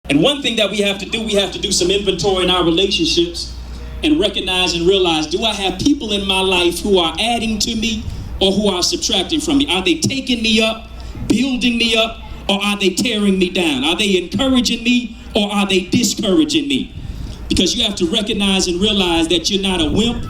And one thing that we have to do some inventory in our relationships and recognize and realize, do I have people in my life who are adding to me or who are subtracting from me? Are they taking me up, building me up, or are they tearing me down? Are they encouraging me or are they discouraging me? Because you have to recognize and realize that you're not a wimp,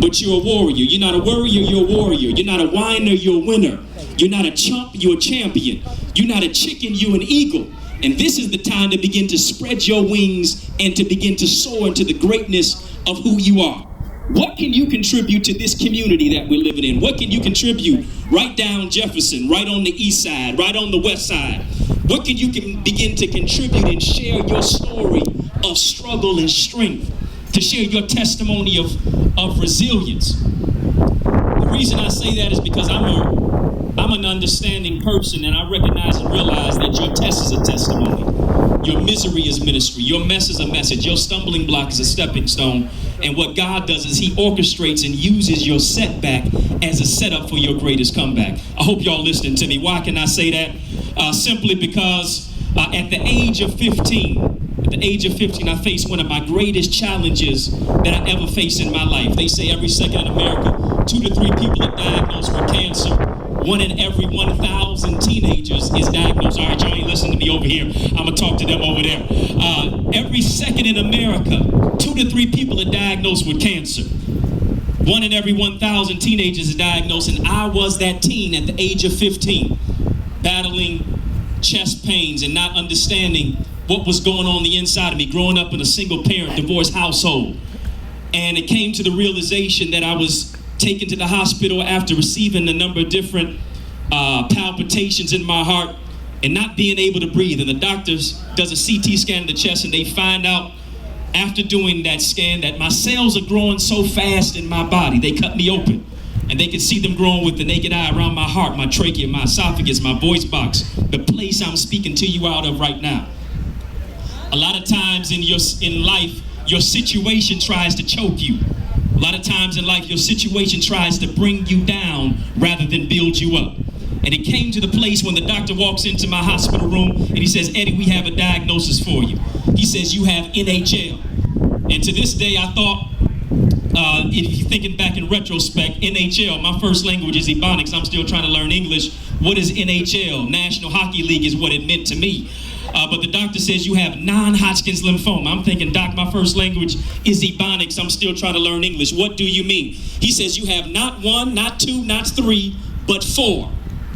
but you're a warrior. You're not a worrier, you're a warrior. You're not a whiner, you're a winner. You're not a chump, you're a champion. You're not a chicken, you're an eagle. And this is the time to begin to spread your wings and to begin to soar into the greatness of who you are. What can you contribute to this community that we're living in? What can you contribute right down Jefferson, right on the east side, right on the west side? What can you begin to contribute and share your story of struggle and strength, to share your testimony of resilience? The reason I say that is because I'm an understanding person, and I recognize and realize that your test is a testimony. Your misery is ministry. Your mess is a message. Your stumbling block is a stepping stone. And what God does is he orchestrates and uses your setback as a setup for your greatest comeback. I hope y'all listening to me. Why can I say that? Simply because at the age of 15, I faced one of my greatest challenges that I ever faced in my life. They say every second in America, 2 to 3 people are diagnosed with cancer. 1 in every 1,000 teenagers is diagnosed. All right, y'all ain't listening to me over here. I'm going to talk to them over there. Every second in America, 2 to 3 people are diagnosed with cancer. 1 in every 1,000 teenagers is diagnosed, and I was that teen at the age of 15, battling chest pains and not understanding what was going on the inside of me, growing up in a single-parent, divorced household. And it came to the realization that I was taken to the hospital after receiving a number of different palpitations in my heart and not being able to breathe. And the doctors does a CT scan of the chest, and they find out after doing that scan that my cells are growing so fast in my body. They cut me open, and they could see them growing with the naked eye around my heart, my trachea, my esophagus, my voice box, the place I'm speaking to you out of right now. A lot of times in life, your situation tries to choke you. A lot of times in life, your situation tries to bring you down rather than build you up. And it came to the place when the doctor walks into my hospital room and he says, "Eddie, we have a diagnosis for you." He says, "You have NHL." And to this day, I thought, if you're thinking back in retrospect, NHL, my first language is Ebonics. I'm still trying to learn English. What is NHL? National Hockey League is what it meant to me. But the doctor says you have non-Hodgkin's lymphoma. I'm thinking, Doc, my first language is Ebonics. I'm still trying to learn English. What do you mean? He says you have not 1, not 2, not 3, but 4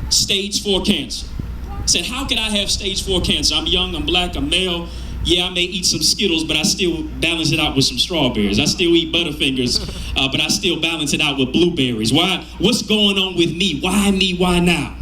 stage 4 cancer. I said, how could I have stage 4 cancer? I'm young, I'm black, I'm male. Yeah, I may eat some Skittles, but I still balance it out with some strawberries. I still eat Butterfingers, but I still balance it out with blueberries. Why? What's going on with me? Why me? Why now?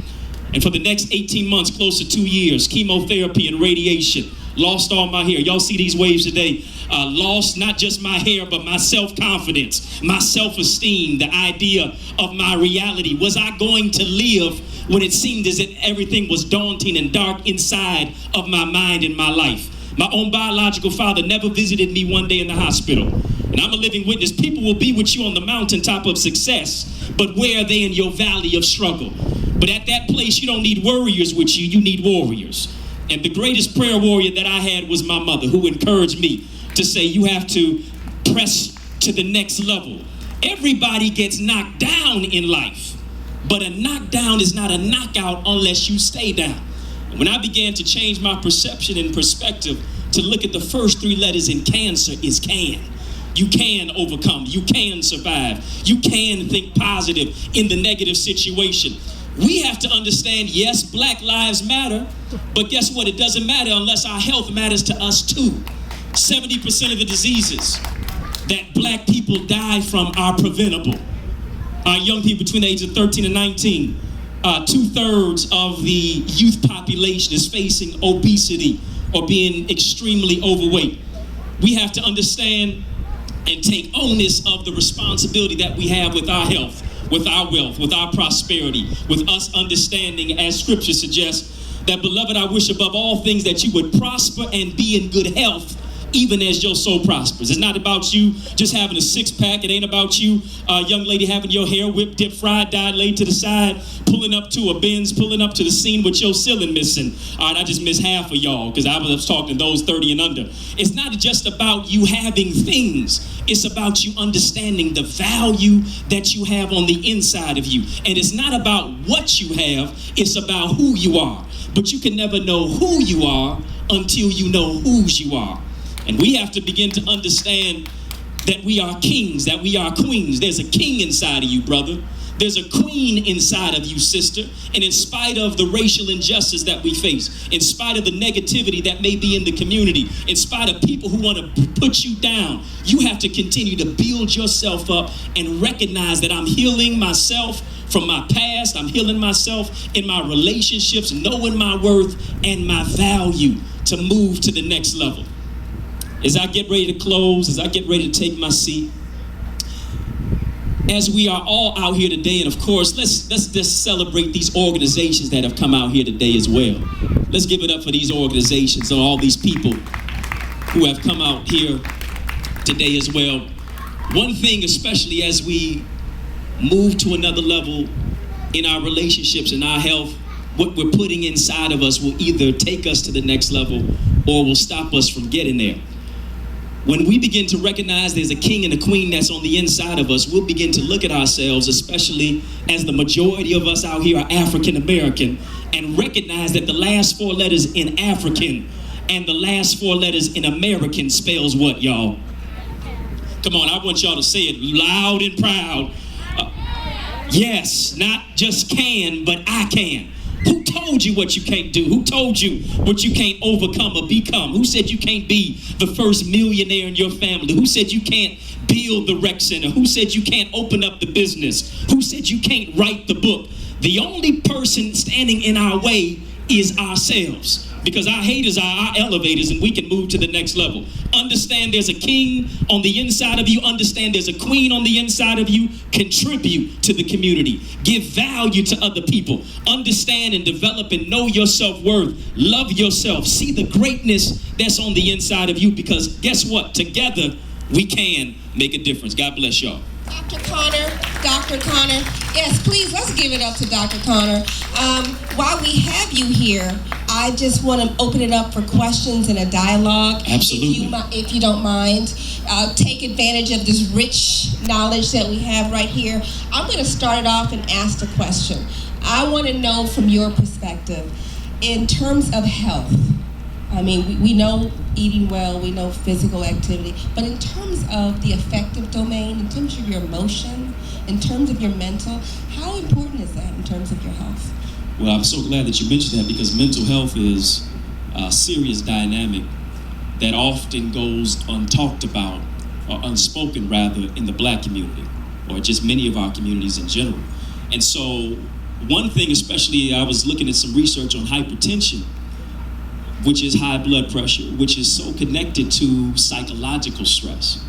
And for the next 18 months, close to 2 years, chemotherapy and radiation, lost all my hair. Y'all see these waves today. Lost not just my hair, but my self-confidence, my self-esteem, the idea of my reality. Was I going to live when it seemed as if everything was daunting and dark inside of my mind and my life? My own biological father never visited me one day in the hospital. And I'm a living witness. People will be with you on the mountaintop of success, but where are they in your valley of struggle? But at that place, you don't need worriers with you, you need warriors. And the greatest prayer warrior that I had was my mother, who encouraged me to say, you have to press to the next level. Everybody gets knocked down in life, but a knockdown is not a knockout unless you stay down. And when I began to change my perception and perspective to look at the first 3 letters in cancer is can. You can overcome, you can survive, you can think positive in the negative situation. We have to understand, yes, Black lives matter, but guess what? It doesn't matter unless our health matters to us too. 70% of the diseases that Black people die from are preventable. Our young people between the ages of 13 and 19, 2/3 of the youth population is facing obesity or being extremely overweight. We have to understand and take onus of the responsibility that we have with our health, with our wealth, with our prosperity, with us understanding, as scripture suggests, that, beloved, I wish above all things that you would prosper and be in good health, even as your soul prospers. It's not about you just having a six-pack. It ain't about you, young lady, having your hair whipped, dipped, fried, dyed, laid to the side, pulling up to a Benz, pulling up to the scene with your ceiling missing. All right, I just missed half of y'all because I was talking to those 30 and under. It's not just about you having things. It's about you understanding the value that you have on the inside of you. And it's not about what you have. It's about who you are. But you can never know who you are until you know whose you are. And we have to begin to understand that we are kings, that we are queens. There's a king inside of you, brother. There's a queen inside of you, sister. And in spite of the racial injustice that we face, in spite of the negativity that may be in the community, in spite of people who want to put you down, you have to continue to build yourself up and recognize that I'm healing myself from my past. I'm healing myself in my relationships, knowing my worth and my value to move to the next level. As I get ready to close, as I get ready to take my seat, as we are all out here today, and of course, let's just celebrate these organizations that have come out here today as well. Let's give it up for these organizations and all these people who have come out here today as well. One thing, especially as we move to another level in our relationships and our health, what we're putting inside of us will either take us to the next level or will stop us from getting there. When we begin to recognize there's a king and a queen that's on the inside of us, we'll begin to look at ourselves, especially as the majority of us out here are African American, and recognize that the last four letters in African and the last four letters in American spells what, y'all? Come on, I want y'all to say it loud and proud. Yes, not just can, but I can. Who told you what you can't do? Who told you what you can't overcome or become? Who said you can't be the first millionaire in your family? Who said you can't build the rec center? Who said you can't open up the business? Who said you can't write the book? The only person standing in our way is ourselves, because our haters are our elevators and we can move to the next level. Understand there's a king on the inside of you. Understand there's a queen on the inside of you. Contribute to the community. Give value to other people. Understand and develop and know your self-worth. Love yourself. See the greatness that's on the inside of you, because guess what? Together we can make a difference. God bless y'all. Dr. Connor, yes, please, let's give it up to Dr. Connor. While we have you here, I just want to open it up for questions and a dialogue. Absolutely. If you don't mind. Take advantage of this rich knowledge that we have right here. I'm going to start it off and ask the question. I want to know from your perspective, in terms of health, I mean, we know eating well, we know physical activity, but in terms of the affective domain, in terms of your emotion, in terms of your mental, how important is that in terms of your health? Well, I'm so glad that you mentioned that, because mental health is a serious dynamic that often goes untalked about, or unspoken rather, in the Black community, or just many of our communities in general. And so one thing, especially, I was looking at some research on hypertension, which is high blood pressure, which is so connected to psychological stress.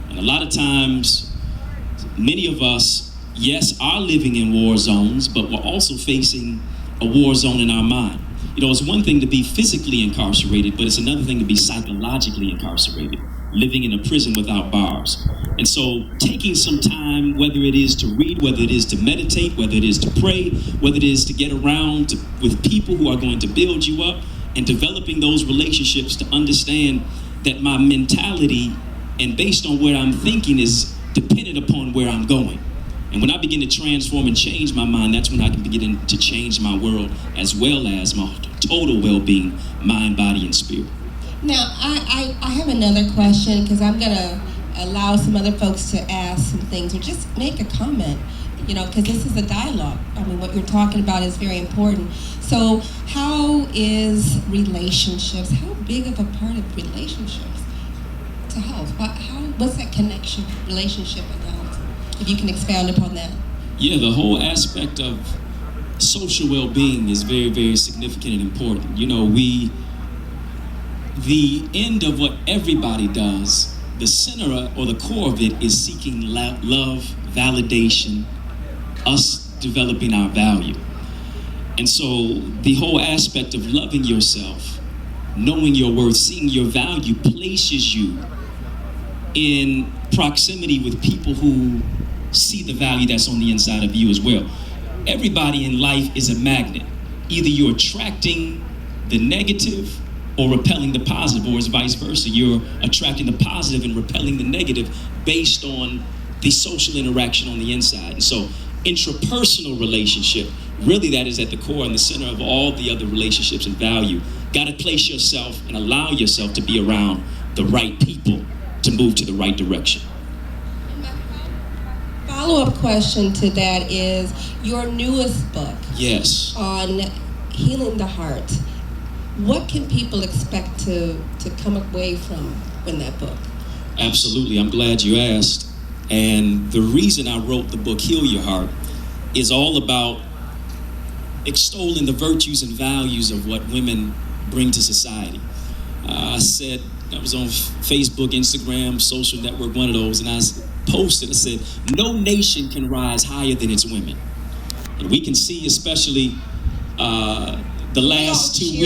And a lot of times, many of us, yes, are living in war zones, but we're also facing a war zone in our mind. You know, it's one thing to be physically incarcerated, but it's another thing to be psychologically incarcerated, living in a prison without bars. And so taking some time, whether it is to read, whether it is to meditate, whether it is to pray, whether it is to get around with people who are going to build you up, and developing those relationships to understand that my mentality and based on where I'm thinking is dependent upon where I'm going. And when I begin to transform and change my mind, that's when I can begin to change my world as well as my total well-being, mind, body, and spirit. Now, I have another question, because I'm going to allow some other folks to ask some things or just make a comment, you know, because this is a dialogue. I mean, what you're talking about is very important. So how is relationships, how big of a part of relationships to health? What's that connection, relationship and health? If you can expound upon that. Yeah, the whole aspect of social well-being is very, very significant and important. You know, the end of what everybody does, the center or the core of it is seeking love, validation, us developing our value. And so the whole aspect of loving yourself knowing your worth, seeing your value places you in proximity with people who see the value that's on the inside of you as well. Everybody in life is a magnet. Either you're attracting the negative or repelling the positive, or it's vice versa. You're attracting the positive and repelling the negative based on the social interaction on the inside. And so intrapersonal relationship, really that is at the core and the center of all the other relationships and value. Got to place yourself and allow yourself to be around the right people to move to the right direction. Follow-up question to that is your newest book. Yes. On healing the heart. What can people expect to come away from that book? Absolutely. I'm glad you asked. And the reason I wrote the book, Heal Your Heart, is all about extolling the virtues and values of what women bring to society. I was on Facebook, Instagram, social network, one of those, and I posted, I said, no nation can rise higher than its women. And we can see, especially the last 2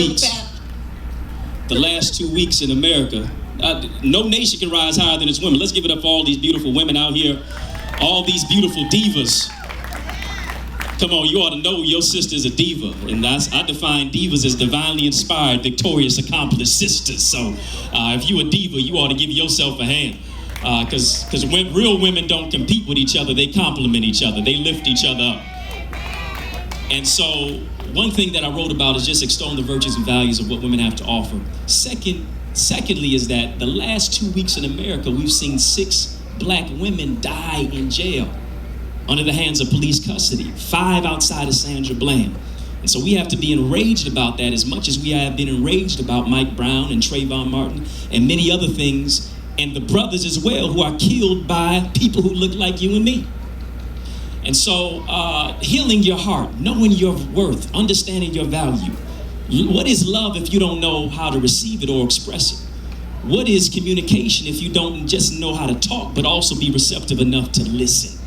weeks, in America, no nation can rise higher than its women. Let's give it up for all these beautiful women out here, all these beautiful divas. Come on, you ought to know your sister's a diva. And I define divas as divinely inspired, victorious, accomplished sisters. So if you're a diva, you ought to give yourself a hand. Because real women don't compete with each other, they complement each other, they lift each other up. And so one thing that I wrote about is just extolling the virtues and values of what women have to offer. Secondly is that the last 2 weeks in America, we've seen 6 black women die in jail under the hands of police custody, 5 outside of Sandra Bland. And so we have to be enraged about that as much as we have been enraged about Mike Brown and Trayvon Martin and many other things, and the brothers as well who are killed by people who look like you and me. And so healing your heart, knowing your worth, understanding your value. What is love if you don't know how to receive it or express it? What is communication if you don't just know how to talk but also be receptive enough to listen?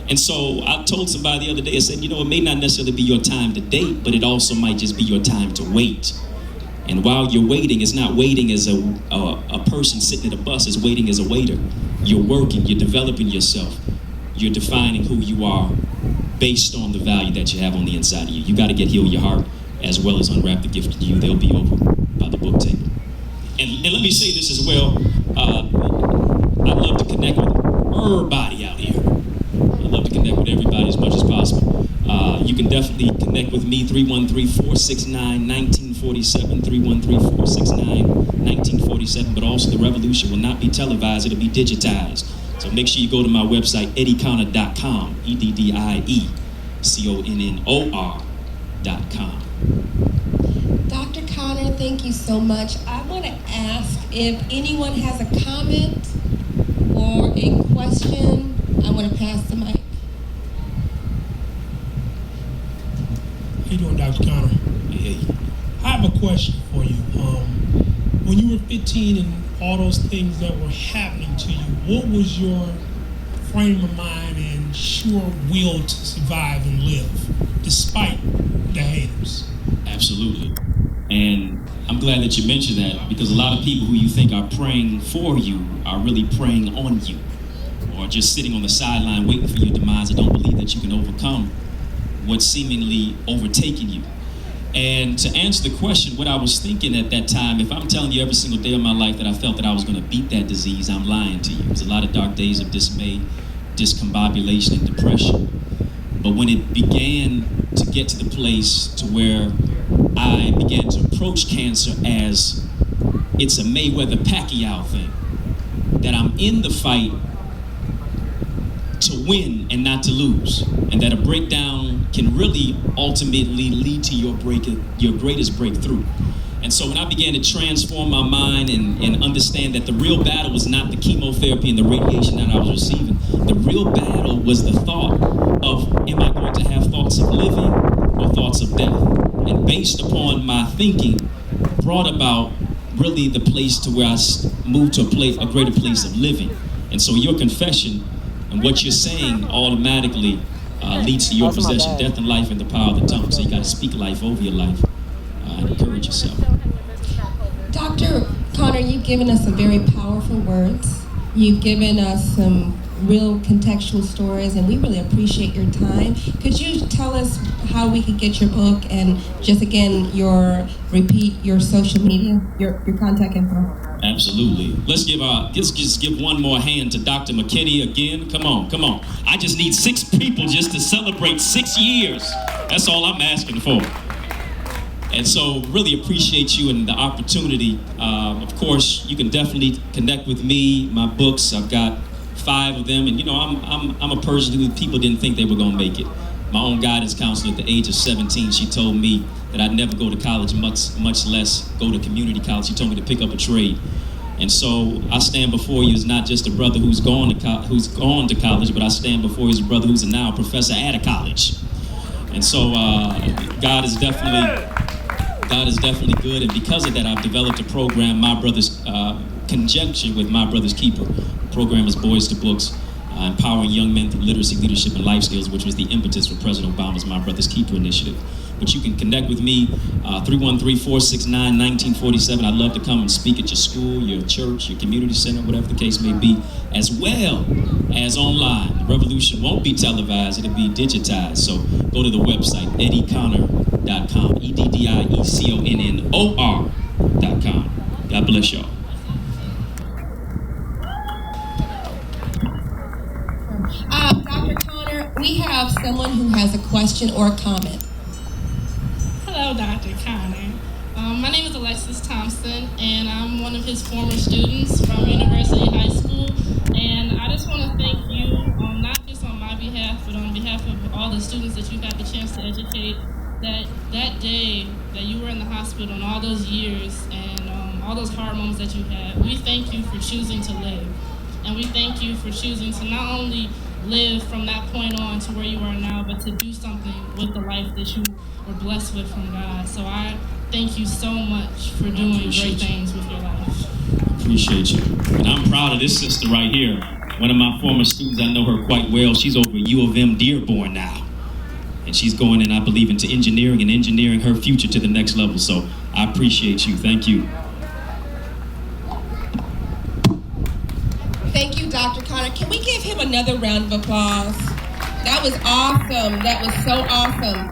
And so I told somebody the other day, I said, it may not necessarily be your time to date, but it also might just be your time to wait. And while you're waiting, it's not waiting as a person sitting at a bus, it's waiting as a waiter. You're working, you're developing yourself. You're defining who you are based on the value that you have on the inside of you. You got to get Heal Your Heart as well as Unwrap the Gift in You. They'll be over by the book table. And let me say this as well. I'd love to connect with everybody out here. I'd love to connect with everybody as much as possible. You can definitely connect with me, 313-469-1947, 313-469-1947, but also the revolution will not be televised, it'll be digitized. So make sure you go to my website, eddieconnor.com, EDDIECONNOR.com. Dr. Connor, thank you so much. I want to ask if anyone has a comment or a question. I want to pass the mic. How you doing, Dr. Connor? Hey. I have a question for you. When you were 15 and all those things that were happening to you, what was your frame of mind and sure will to survive and live despite the haters? Absolutely. And I'm glad that you mentioned that, because a lot of people who you think are praying for you are really praying on you, or just sitting on the sideline waiting for your demise and don't believe that you can overcome what's seemingly overtaking you. And to answer the question, what I was thinking at that time, if I'm telling you every single day of my life that I felt that I was going to beat that disease, I'm lying to you. It was a lot of dark days of dismay, discombobulation, and depression. But when it began to get to the place to where I began to approach cancer as it's a Mayweather-Pacquiao thing, that I'm in the fight to win and not to lose, and that a breakdown can really ultimately lead to your greatest breakthrough. And so when I began to transform my mind and understand that the real battle was not the chemotherapy and the radiation that I was receiving, the real battle was the thought of, am I going to have thoughts of living or thoughts of death? And based upon my thinking, brought about really the place to where I moved to a greater place of living. And so your confession and what you're saying automatically leads to your possession, death and life, and the power of the tongue. So you got to speak life over your life and encourage yourself. Dr. Connor, you've given us some very powerful words. You've given us some real contextual stories, and we really appreciate your time. Could you tell us how we could get your book and just again repeat your social media, your contact info? Absolutely. Let's just give one more hand to Dr. McKinney again. Come on. I just need 6 people just to celebrate 6 years. That's all I'm asking for. And so really appreciate you and the opportunity. Of course, you can definitely connect with me, my books. I've got 5 of them. And you know, I'm a person who people didn't think they were gonna make it. My own guidance counselor at the age of 17, she told me that I'd never go to college, much less go to community college. She told me to pick up a trade. And so I stand before you as not just a brother who's gone to college, but I stand before you as a brother who's now a professor at a college. And so God is definitely good, and because of that, I've developed a program, My Brother's conjunction with My Brother's Keeper. The program is Boys to Books, empowering young men through literacy, leadership, and life skills, which was the impetus for President Obama's My Brother's Keeper initiative. But you can connect with me, 313-469-1947. I'd love to come and speak at your school, your church, your community center, whatever the case may be, as well as online. The revolution won't be televised, it'll be digitized. So go to the website, eddieconnor.com, EDDIECONNOR.com. God bless y'all. Dr. Connor, we have someone who has a question or a comment. Hello, Dr. Connor. My name is Alexis Thompson, and I'm one of his former students from University High School. And I just want to thank you, not just on my behalf, but on behalf of all the students that you've had the chance to educate, that day that you were in the hospital and all those years and all those hard moments that you had, we thank you for choosing to live. And we thank you for choosing to not only live from that point on to where you are now, but to do something with the life that you were blessed with from God. So I thank you so much for doing great things with your life. Appreciate you. And I'm proud of this sister right here. One of my former students, I know her quite well. She's over at U of M Dearborn now. And she's going in, I believe, into engineering and engineering her future to the next level. So I appreciate you. Thank you. Thank you, Dr. Connor. Can we give him another round of applause? That was awesome. That was so awesome.